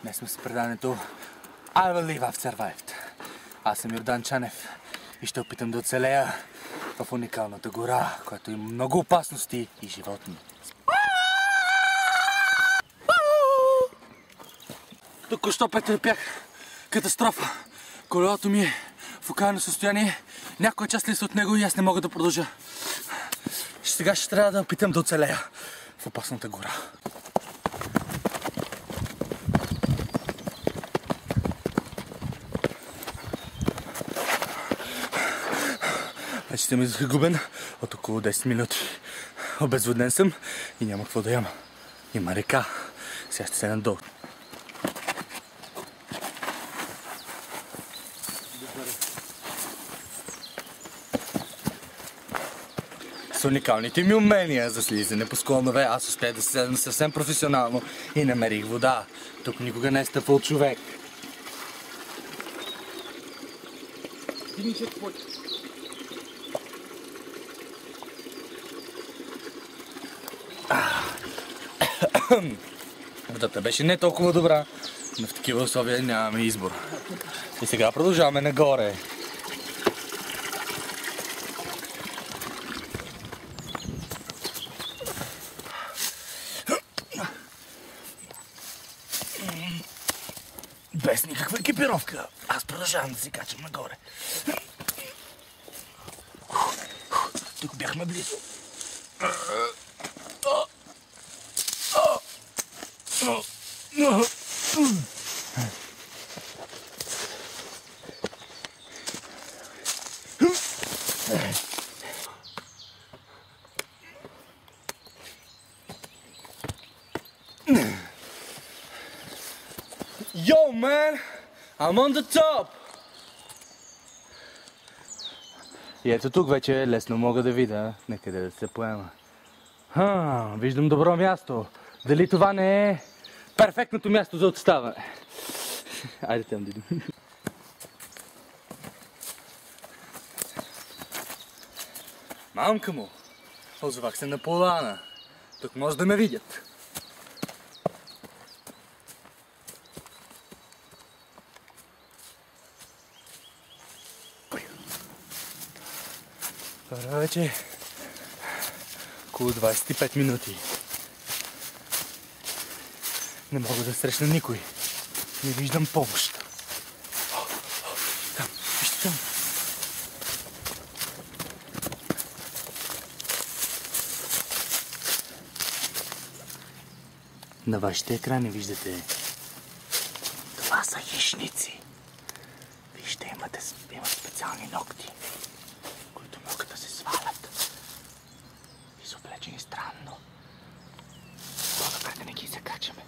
Днес сме с преданието I believe I've survived. Аз съм Йордан Чанев и ще опитам да оцелея в уникалната гора, която има много опасности и животни. Току-що претърпях катастрофа. Колелото ми е в окаяно състояние. Някоя част лиса от него и аз не мога да продължа. Сега ще трябва да опитам да оцелея в опасната гора. Вече съм изгубен от около 10 минути. Обезводнен съм и няма какво да ям. Има река. Сега ще се надолу. С уникалните ми умения за слизане по склонове аз успях да седна съвсем професионално и намерих вода. Тук никога не е стъпвал човек. Водата беше не толкова добра, но в такива условия нямаме избор. И сега продължаваме нагоре. Без никаква екипировка. Аз продължавам да се качам нагоре. Тук бяхме близо. Yo, man! I'm on the top! И ето тук вече лесно мога да видя некъде да се поема. Виждам добро място. Дали това не е перфектното място за отставане? Айде там да идем. Мамка му! Озовах се на поляна. Тук може да ме видят. Това вече около 25 минути. Не мога да срещна никой. Не виждам помощ. Там, вижте там. На вашите екрани виждате. Това са хищници. Вижте, имат специални ногти, които могат да се свалят. И са облечени странно. По-добре да не ги закачаме.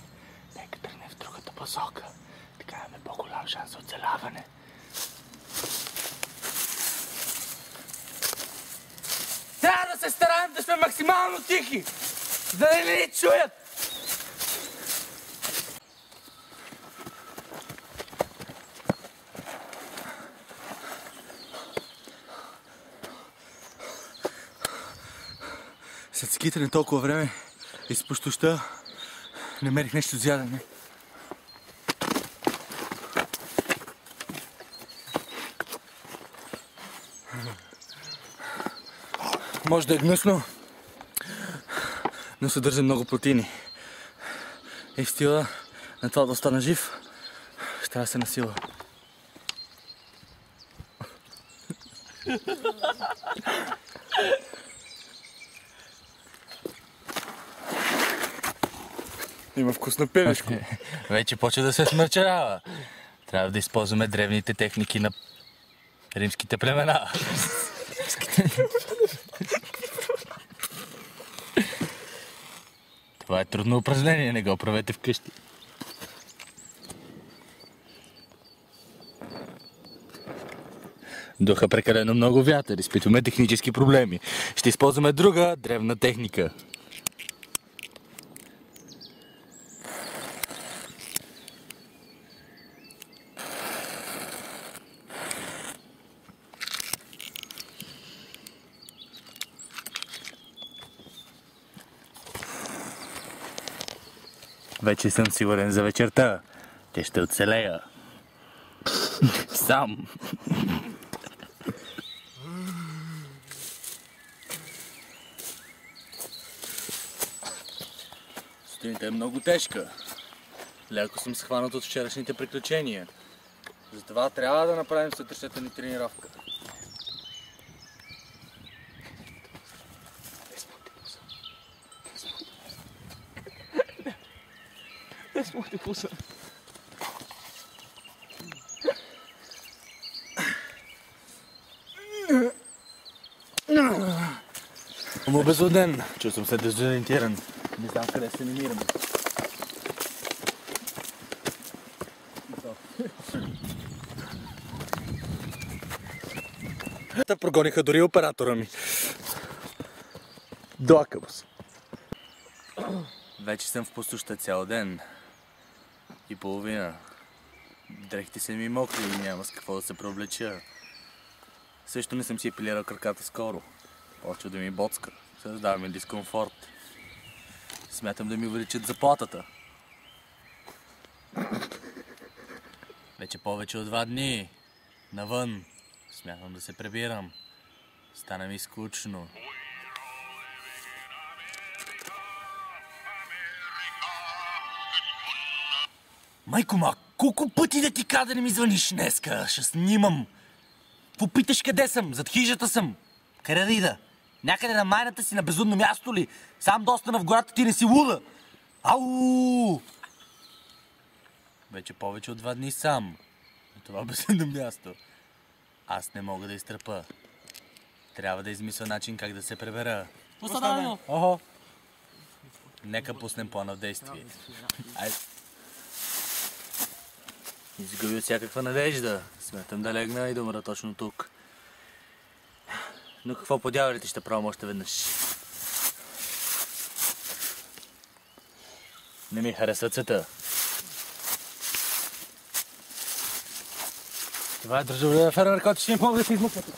Нека тръгне в другата посока. Така имаме по-голям шанс за оцеляване. Трябва да се стараем да сме максимално тихи, за да не ни чуят. След скитане толкова време из пустощта намерих нещо за ядене. Може да е гнусно, но съдържа много протеини. И в стила на това да остана жив, ще трябва да се насила. Има вкусна пилешко. Вече почва да се смърчава. Трябва да използваме древните техники на римските племена. Това е трудно упражнение, не го правете вкъщи. Духа прекалено много вятър, изпитваме технически проблеми. Ще използваме друга древна техника. Вече съм сигурен за вечерта. Те ще оцелея. Сам. Сутринта е много тежка. Леко съм схванат от вчерашните приключения. Затова трябва да направим сутрешната ни тренировка. Не смухте пуса. Съм обезлюден. Чувствам се дезориентиран. Не знам къде се намирам. Те прогониха дори оператора ми. До Акабус. Вече съм в пустоща цял ден и половина. Дрехите са ми мокри и няма с какво да се преоблеча. Също не съм си епилирал краката скоро. Почва да ми боцка. Създава ми дискомфорт. Смятам да ми увеличат заплатата. Вече повече от 2 дни. Навън. Смятам да се прибирам. Стана ми скучно. Майко ма, колко пъти да ти кажа да не ми звъниш днеска? Ще снимам. Попиташ къде съм? Зад хижата съм. Къде да ида? Някъде на майната си на безлюдно място ли? Сам да остана в гората, ти не си луда. Ау! Вече повече от 2 дни сам. На това безлюдно място. Аз не мога да изтърпа. Трябва да измисля начин как да се пребера. Поставено! Охо! Нека пуснем плана в действие. Айде. Изгубил всякаква надежда. Смятам да легна и да умра точно тук. Но какво по дяволите ще правим още веднъж? Не ми харесва цвета. Това е държавлива фермер, който ще ми помогне да се измъкна тук.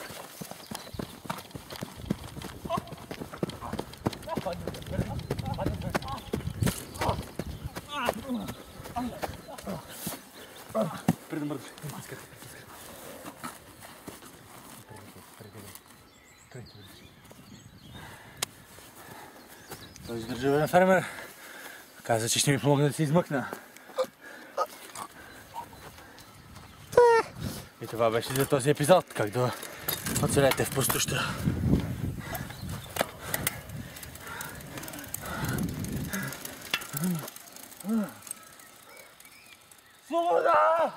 Този държавен фермер каза, че ще ми помогне да се измъкна. И това беше за този епизод, как да оцелете в пустоща. Свобода!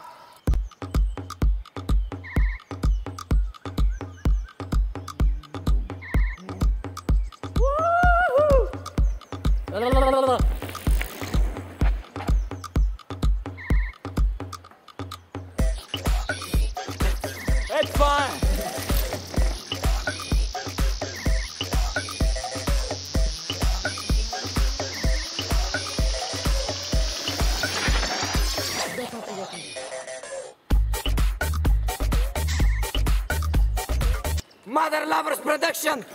It's fine! Mother Lovers Production!